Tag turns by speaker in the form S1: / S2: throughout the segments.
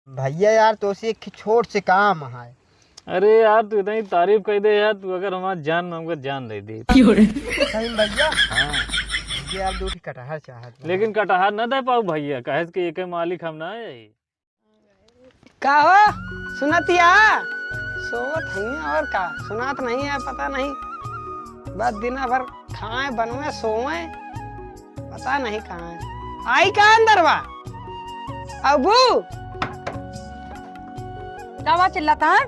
S1: भैया यार तो से एक छोट से काम है।
S2: अरे यार तू इतनी तारीफ कर दे यार, तू अगर हमारा जान मांग जान दे दे।
S1: सही में भैया।
S2: हाँ
S1: भैया यार दो कटहर चाहत बा।
S2: लेकिन कटहर न दे पाऊ भैया, कहे कि एक मालिक हम ना है।
S3: का हो सुनतिया सोवत है और का सुनात नहीं है पता नहीं, बस दिन भर खाए बनवे सोए पता नहीं कहाँ है। आई का अंदर बा अबू
S4: क्या चिल्लाता है?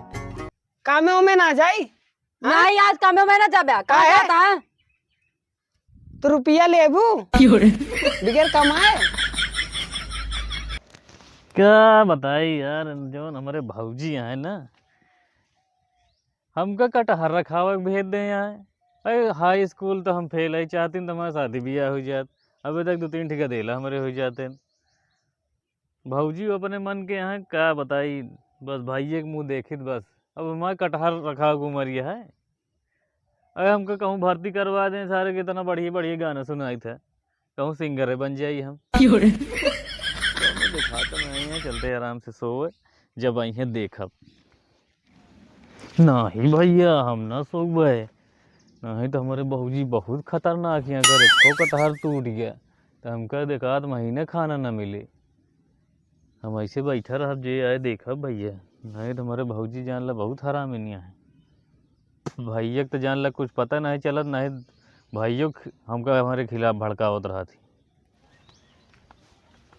S3: कामे में ना जाई
S4: नहीं आज कामे में ना जाबे का
S3: है?
S4: जाता है?
S3: तो रुपया लेबू बिगैर कमाए।
S2: क्या बताई यार, जो हमारे भाऊजी हैं ना, हमका कटहर रखा हुआ भेज दें यहाँ। अरे हाई स्कूल तो हम फेल है, चाहती तो हमारे शादी ब्याह हो जात, अभी तक 2-3 ठिका देला हमारे हो जाते। भाऊजी अपने मन के यहाँ क्या बताई, बस भाई के मुँह देखित बस। अब हमारे कटहर रखा हुआ उमरिया है। अरे हमको कहूँ भर्ती करवा दें, सारे कितना बढ़िया बढ़िया गाना सुनाई था, कहूँ सिंगर बन जाइए हम। दिखा तो नहीं है, चलते आराम से सोए, जब आई है देखब। नहीं भैया हम ना सोए, नहीं तो हमारे बहूजी बहुत खतरनाक यहाँ करे। तो कटहर टूट गया तो हमका देखात महीने खाना ना मिले, हम ऐसे बैठा रह जे आए देखब भैया। नहीं तो हमारे भाऊजी जान ला बहुत हरामी है। भैया तो जान ला कुछ पता नहीं चलत, नहीं भाइयों हमका हमारे खिलाफ भड़कावत रहा थी।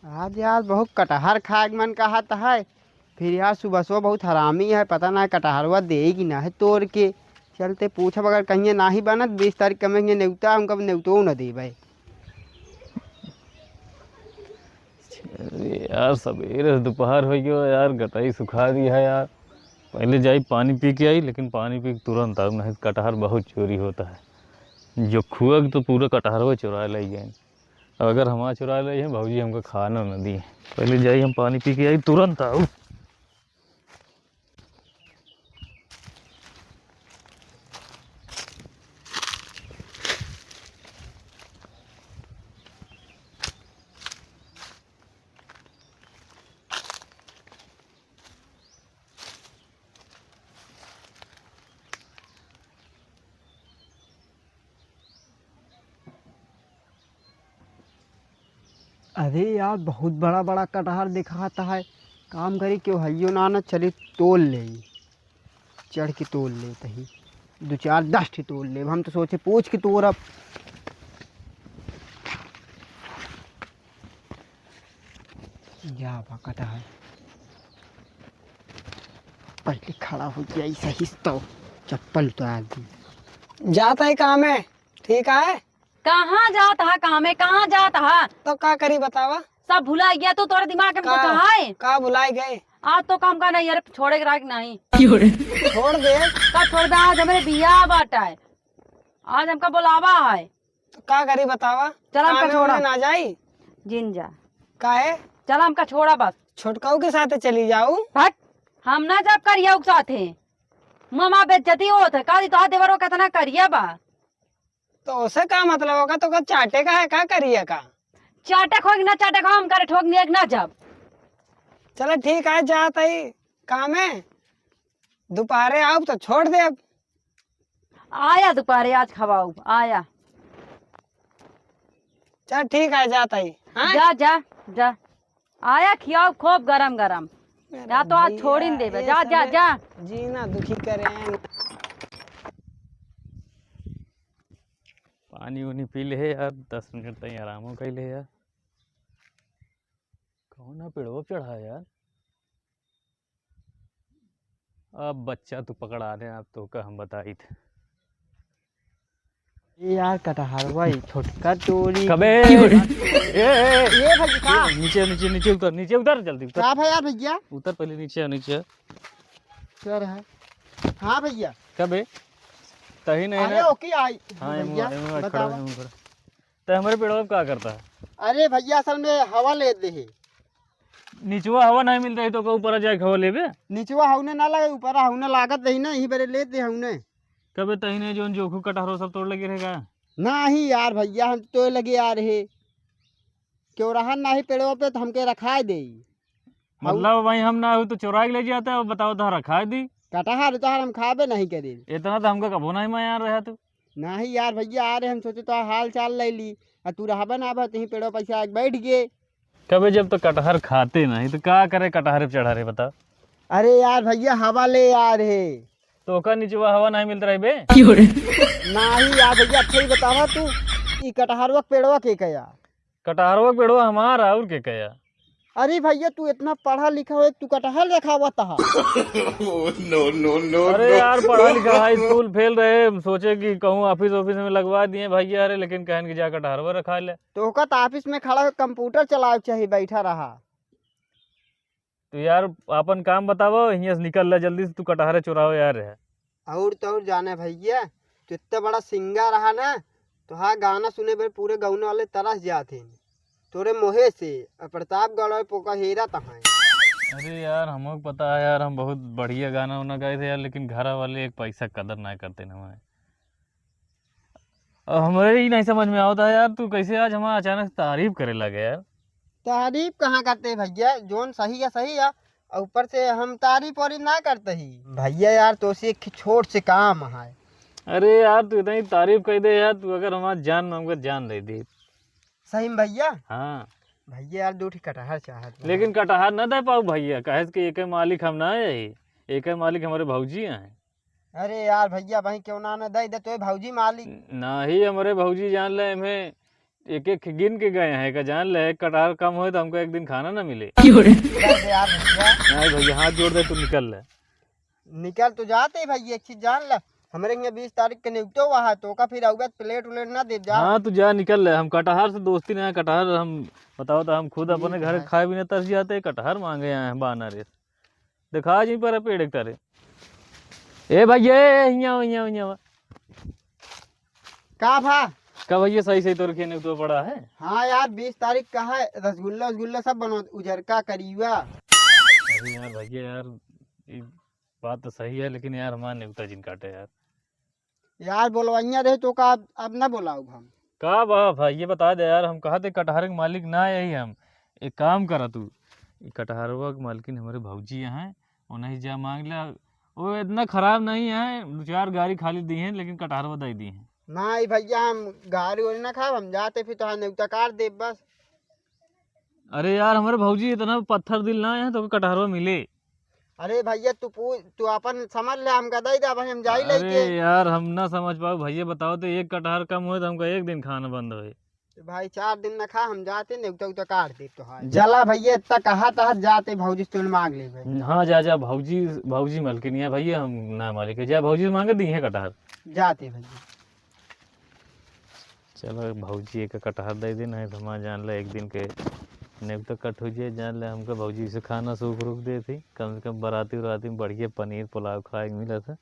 S1: आज यार बहुत कटहर खाए के मन कहत है, फिर यार सुबह सुबह बहुत हरामी है, पता ना कटहरवा देगी ना है तोड़ के। चलते पूछब अगर कहीं ना ही बनत 20 तारीख कमेंगे नेवता, हमका नेवतो न दे भाई।
S2: अरे यार सवेरे दोपहर हो गया यार, गटाई सुखा दी है यार। पहले जाई पानी पी के आई, लेकिन पानी पी के तुरंत अब, नहीं कटहर बहुत चोरी होता है। जो खुआ तो पूरा कटहर वो चुरा ले गए। अब अगर हमारा चुरा ले हैं भाजी हमको खाना न दिए, पहले जाई हम पानी पी के आई तुरंत आओ।
S1: अरे यार बहुत बड़ा बड़ा कटहर दिखाता है, काम करी क्यों हइयो ना चली तोल ले, चढ़ के तोल ले तही 2-4-10 ठे तोल ले। हम तो सोचे पूछ के तोड़ अब जा बा कटहर पलटी खड़ा हो गया सही तो चप्पल तो आदमी
S3: जाता है काम है ठीक है।
S4: कहाँ जाता है? कहाँ जाता है?
S3: तो का करी बतावा।
S4: सब भुला गया तो तोरे दिमाग में कुछ है?
S3: का भुलाए गए
S4: आज तो काम का नहीं यार, छोड़े के राख नहीं
S3: छोड़ दे।
S4: का छोड़ दे, आज हमारे बियाह बाटा है, आज हमका बुलावा है।
S3: तो का करी बतावा।
S4: चल हमका
S3: कामे
S4: छोड़ा
S3: में ना जाई
S4: जिन जा,
S3: का है।
S4: चल हमका छोड़ा बस।
S3: छोटकाऊ के साथ चली जाऊ।
S4: हट, हम ना जब करिया के साथ है मामा बेइज्जती होत है का, तो देवरो कितना करिया बा।
S3: तो उसे का मतलब होगा, तो का चाटे का है का करिए का।
S4: चाटे खोग ना चाटे खो, हम करे ठोक नहीं ना जब।
S3: चलो ठीक है जाता ही काम है, दोपहरे आओ तो छोड़ दे। अब
S4: आया दोपहर आज खवाऊ आया।
S3: चल ठीक है जाता ही। हाँ?
S4: जा जा जा, आया खियाओ खूब गरम गरम, या तो आज छोड़ ही देवे। जा जा जा,
S3: जीना दुखी करे।
S2: पानी उनी पी ले यार, 10 मिनट तक आराम कर ले यार। कौन ना पेड़ों चढ़ा यार, अब बच्चा तो पकड़ा दे, अब तो का हम बताई थे।
S1: ये यार कटहर भाई छोटका चोरी
S2: कबे
S1: ये भाई का
S2: नीचे नीचे नीचे उतर, नीचे उतर, जल्दी उतर।
S1: क्या भाई यार भैया
S2: उतर पहले नीचे नीचे।
S1: क्या रहा है। हाँ भैया
S2: कबे तही नहीं
S1: अरे
S2: ना।
S1: ओके आई
S2: हाँ
S1: भैया बतावा।
S2: तो हमारे पेड़ों क्या करता है?
S1: अरे भैया असल में हवा ले दे है,
S2: नीचवा हवा नहीं मिल रही तो ऊपर जाके हवा लेबे।
S1: नीचवा हवने ना लगे ऊपर हवने लागत रही ना, यही बड़े ले दे हवने।
S2: कबे तही नहीं जो जोखू कटहरो सब तोड़ लगे रहेगा।
S1: ना ही यार भैया हम तो लगे आ रहे क्यों रहा ना ही पेड़ों पे तो हमके रखाए दे।
S2: मतलब वही हम ना हो तो चुरा के ले जाते हैं, बताओ तो रखा दी।
S1: कटहर तो हम खाबे नहीं करे।
S2: इतना तो हमको कबो नहीं मैं यार रहा तू।
S1: नहीं यार भैया आ रहे हम सोचे तो हाल चाल ले ली और तू रहा ना तही पेड़ों पर से आके बैठ गए।
S2: कभी जब तो कटहर खाते नहीं तो क्या करे, कटहर पे चढ़ा रे बता।
S1: अरे यार भैया हवा ले आ रहे।
S2: तो का नीचवा हवा नहीं मिल रहा है बे।
S1: नहीं यार भैया अच्छा ही बतावा तू, ई कटहरवा के पेड़वा के कया।
S2: कटहरवा पेड़वा हमारा और के कया।
S1: अरे भैया तू इतना पढ़ा लिखा हो, तू कटहल रखावा था।
S2: अरे यार पढ़ा लिखा हाई स्कूल फेल रहे, सोचे कि कहूँ ऑफिस ऑफिस में लगवा दिए भैया, अरे लेकिन कहन की जा कटहरवा रखा ले।
S1: तो का ऑफिस में खड़ा हो कंप्यूटर चलावे चाहिए, बैठा रहा।
S2: तो यार अपन काम बतावो, यहाँ से निकल ले जल्दी से, तू कटहरे चुराओ यार है।
S1: और तो और जाने भैया, तो इतना बड़ा सिंगर रहा ना, तो हाँ गाना सुने पर पूरे गाँव वाले तरस जाते तोरे मोहे से। प्रतापगढ़ पोका हेरा तहाँ।
S2: अरे यार हमको पता है यार, हम बहुत बढ़िया गाना वाना गाए थे यार, लेकिन घर वाले एक पैसा कदर ना करते ना हमें। और हमारे ही नहीं समझ में आता यार, तू कैसे आज हमारा अचानक तारीफ करे लगे यार।
S1: तारीफ कहाँ करते भैया, जोन सही है सही है, और ऊपर से हम तारीफ वारीफ ना करते ही भैया। यार तो से एक छोट से काम है।
S2: अरे यार तू इतनी तारीफ कर दे यार, तू अगर हमारा जान मांग जान दे दी।
S1: सही में भैया।
S2: हाँ
S1: भैया यार 2 कटहर चाहत।
S2: लेकिन कटहर न दे पाऊ भैया, कहे कि एक मालिक हम ना है, एक मालिक हमारे भौजी हैं।
S1: अरे यार भैया भाई क्यों ना दे दे, तो भौजी मालिक
S2: ना ही हमारे भौजी जान ले, हमें एक एक गिन के गए हैं का जान ले, कटहर कम हो तो हमको एक दिन खाना ना मिले।
S1: यार भैया।
S2: नहीं भैया हाथ जोड़ दे, तू निकल ले।
S1: निकल तो जाते भैया, एक चीज जान ल, हमारे यहाँ 20 तारीख के निपटो हुआ है, तो का फिर आउगा प्लेट उलेट ना दे जा।
S2: हाँ तू जा निकल ले, हम कटहर से दोस्ती नहीं है। कटहर हम बताओ तो हम खुद अपने घर खाए भी नहीं तरस जाते, कटहर मांगे आए हैं बाना रे। दिखा जी पर पेड़ एक तारे। ए भैया यहाँ
S1: का भा।
S2: का भैया सही सही तोर खेने तो पड़ा है।
S1: हाँ यार 20 तारीख का है, रसगुल्ला वसगुल्ला सब बनो, उजरका करियुआ।
S2: अरे यार भैया यार ये बात तो सही है, लेकिन यार हमारे नेवता जिन काटे यार।
S1: यार बोलवाइया रहे तो का अब ना बोलाओ हम।
S2: का भाई ये बता दे यार, हम कहा थे कटहर के मालिक ना यही हम। एक काम करा तू, ये कटहरवा के मालकिन हमारे भौजी हैं, उन्हें जा मांग ले। वो इतना खराब नहीं है, 2-4 गाड़ी खाली दी हैं, लेकिन कटहरवा दे दी हैं।
S1: नहीं भैया हम गाड़ी वाड़ी ना खाब, हम जाते फिर तो नेवता कार दे बस।
S2: अरे यार हमारे भौजी इतना पत्थर दिल ना है तो कटहरवा मिले।
S1: अरे भैया तू अपन समझ ले, हम गदाई दे भाई, हम जाई
S2: अरे
S1: लेके।
S2: यार हम ना समझ पाओ भैया, बताओ तो एक कटहर कम हो तो हमका एक दिन खाना बंद हो।
S1: तो भाई 4 दिन ना खा, हम जाते नेवता उता काट दे तो है। जला भैया इतना कहा था जाते भौजी से मांग ले भाई।
S2: हाँ जा जा, भौजी मालकिन है भैया, हम ना मालिक है, जा भौजी से मांगे दी है कटहर।
S1: जाते भैया।
S2: चलो भौजी एक कटहर दे देना है, तो हमारा जान ले एक दिन के नेब तक कट हो जाए, जान ले हमको भौजी से खाना सूख रुक दे थी, कम से कम बराती में बढ़िया पनीर पुलाव खाए मिला था।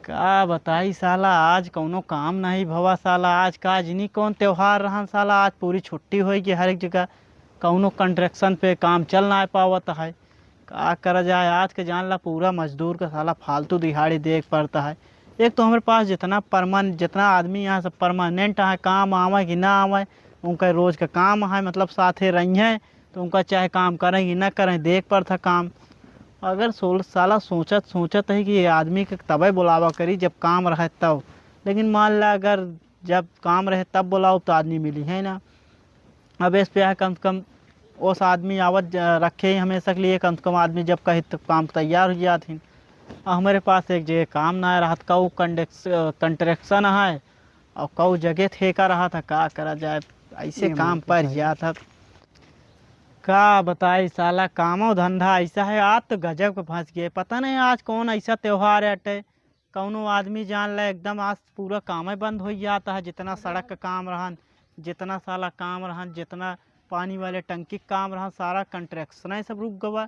S5: का बताई साला, आज कौनो काम नहीं भवा साला, आज का नहीं कौन त्योहार रहा साला, आज पूरी छुट्टी होगी हर एक जगह, कौनो कंस्ट्रक्शन पे काम चल ना पावत है। का करा जाए, आज के जान ला पूरा मजदूर का साला फालतू दिहाड़ी देख पड़ता है। एक तो हमारे पास जितना आदमी यहाँ से परमानेंट है, काम आवे कि ना आवे, उनका रोज़ का काम है, मतलब साथे रही हैं तो उनका चाहे काम करें कि ना करें देख पड़ता काम। अगर साला सोचत है कि ये आदमी के तबे बुलावा करी जब काम रहे तब, लेकिन मान ला अगर जब काम रहे तब बुलाओ तो आदमी मिली है ना। अब इस पे है कम से कम उस आदमी आवत रखे ही हमेशा के लिए, कम से कम आदमी जब कहीं तो काम तैयार हो जाती। हमारे पास एक जगह काम ना रहा था, कऊ कंस्ट्रक्शन है और कऊ जगह ठेका रहा था, का करा जाए ऐसे काम पर जाता। का बताई साला, कामो धंधा ऐसा है, आज तो गजब के फंस गए। पता नहीं आज कौन ऐसा त्योहार है, कौनो आदमी जान ले एकदम आज पूरा काम ही बंद हो जाता है। जितना सड़क का काम रहन, जितना साला काम रहन, जितना पानी वाले टंकी का काम रहन, सारा कंस्ट्रक्शन ही सब रुक गवा।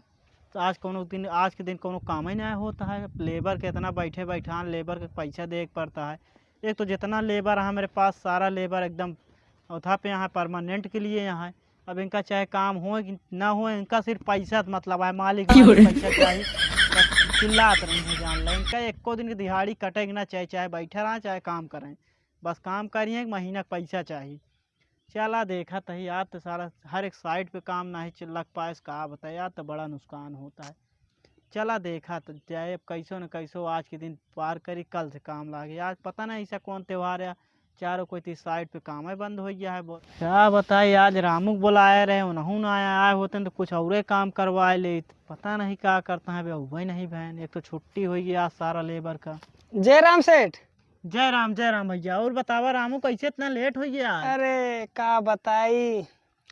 S5: तो आज के दिन कोनो काम ही नहीं होता है। लेबर के इतना बैठे बैठान लेबर का पैसा देख पड़ता है। एक तो जितना लेबर है मेरे पास, सारा लेबर एकदम उठा पे यहाँ परमानेंट के लिए यहाँ है। अब इनका चाहे काम हो कि ना हो, इनका सिर्फ पैसा मतलब है, मालिक पैसा चाहिए, चिल्लात नहीं है जान ले। इनका एको दिन की दिहाड़ी कटेगी ना, चाहे बैठे रहें चाहे काम करें, बस काम करिए, महीना का पैसा चाहिए। चला देखा तही यार, तो सारा हर एक साइड पे काम नहीं चल लग पाए, का बताया यार, तो बड़ा नुकसान होता है। चला देखा तो जाए, अब कैसो न कैसो आज के दिन पार करी, कल से काम लागे। आज पता नहीं ऐसा कौन त्योहार है, चारों कोई तीस साइड पे काम है बंद हो गया है बहुत। क्या बताए, आज रामू बुलाए रहे उन्होंने ना आए होते तो कुछ और काम करवाए ले, पता नहीं क्या करता है वही नहीं बहन। एक तो छुट्टी हो गई आज सारा लेबर का।
S3: जय राम सेठ।
S5: जय राम भैया। और बतावा रामू कैसे इतना लेट हो गया?
S3: अरे का बताई,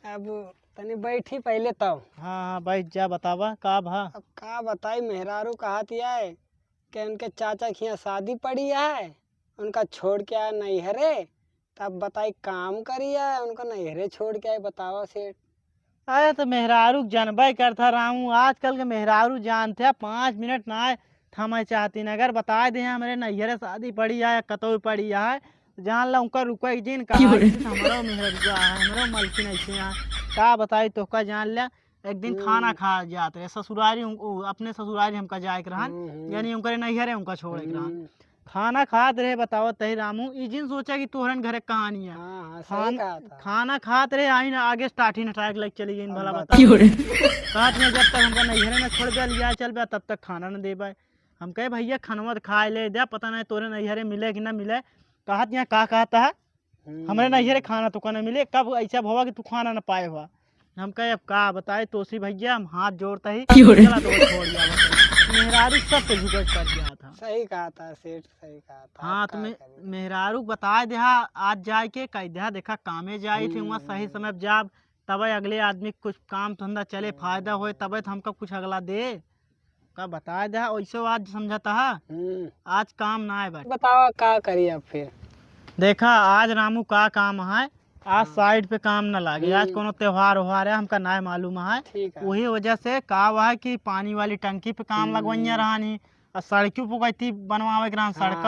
S3: अब तनी बैठी पहले तब।
S5: हाँ बैठ जा, बतावा का भा।
S3: अब का बताई, मेहरारू कहत है कि उनके चाचा के यहाँ शादी पड़ी है, उनका छोड़ के आया नैहरे। तब बताई काम करी है, उनका नैहरे छोड़ के आए, बतावा सेठ।
S5: अरे तो मेहरारू जानबे करता रामू, आजकल के मेहरारू जानते हैं 5 मिनट ना आए थमे चाहती न। अगर बता दे हमारे नैहरे शादी पड़ी है, कतौ पड़ी है, जान ला उनका रुका दिन का हमारा मेहरारू है, हमारा मलकिन ऐसे है। क्या बताई तो का जान लिया, एक दिन खाना खा जाते रहे ससुरारी, अपने ससुरारी हमका जाए के रहन, यानी उनके नैहरे उनका छोड़े के रहन। खाना खाते रहे, बताओ तही रामू, ई दिन सोचा कि तोहरन घरे कहानी है। खाना खाते रहे, आई ना आगे स्टार्टिंग अटैक लग चली गई भला बता। कहत में जब तक हमका नैहरे में छोड़ दिया लिया चल तब तक खाना न देबे। हम कहे भैया खाना खाए ले दे, पता नहीं तोरे नैहरे मिले कि ना मिले। कहत यहाँ का कहता है हमारे नैहरे खाना तो न मिले, कब ऐसा हुआ कि तू खाना न पाए हुआ। हम कहे अब का बताए तोसी भैया, हम हाथ जोड़ता ही चला तो छोड़ दिया। मेहरारू सब पे झुकट कर दिया था।
S3: सही कहा था सेठ, सही कहा था।
S5: हाँ तो मेहरारू बताए देहा आज जाए के कह दिया, देखा कामे जाई थे वहाँ सही समय जाब, तब अगले आदमी कुछ काम धंधा चले फायदा होए, तब हमका कुछ अगला दे का बताए दिया। वैसे आज समझता है आज काम ना है।
S3: बताओ का करिए अब फिर।
S5: देखा आज रामू का काम है, आज साइड पे काम न लागे, आज कोनो त्योहार व्योहार है हमका ना मालूम है। वही वजह से का हुआ है कि पानी वाली टंकी पे काम लगवाइया रहानी, और सड़कों पे गई बनवावे के सड़क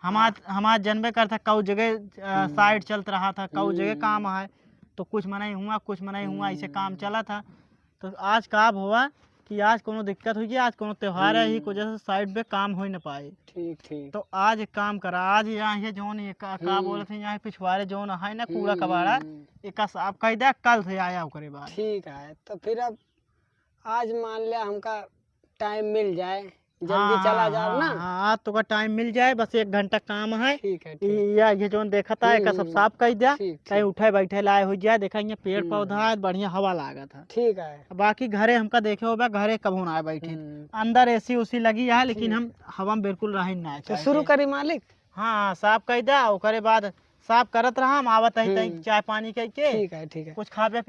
S5: हमार जनबे करता कऊ जगह साइड चलता रहा था, कऊ जगह काम है तो कुछ मनाई हुआ कुछ मनाई हुआ, ऐसे काम चला था। तो आज का हुआ कि आज कोनो दिक्कत हुई, आज कोनो त्योहार है ही वजह से साइड पे काम हो न पाए।
S3: ठीक ठीक।
S5: तो आज एक काम करा, आज यहाँ ये जोन का बोले थे यहाँ पिछवाड़े जोन है ना कूड़ा कबाड़ा, एक साफ कर दिया, कल से आया करे बाद।
S3: ठीक है, तो फिर अब आज मान लिया हमका टाइम मिल जाए, जल्दी
S5: हाँ,
S3: चला जाओ ना।
S5: हाँ तो का टाइम मिल जाए, बस 1 घंटा काम है।
S3: ठीक है
S5: या ये जोन देखा था एक सब साफ कर दिया,
S3: ठीक,
S5: कहीं उठे बैठे लाए हो जाए। देखा ये पेड़ पौधा है, बढ़िया हवा लागा था।
S3: ठीक है।
S5: बाकी घरे हमका देखे हो घरे कब ना बैठे, अंदर एसी उसी लगी है, लेकिन हम हवा में बिल्कुल रह ना।
S3: तो शुरू करी मालिक।
S5: हाँ साफ कर दिया, ओकरे बाद साफ करत रहा, हम आवत है चाय पानी करके।
S3: ठीक है ठीक है।
S5: कुछ खावे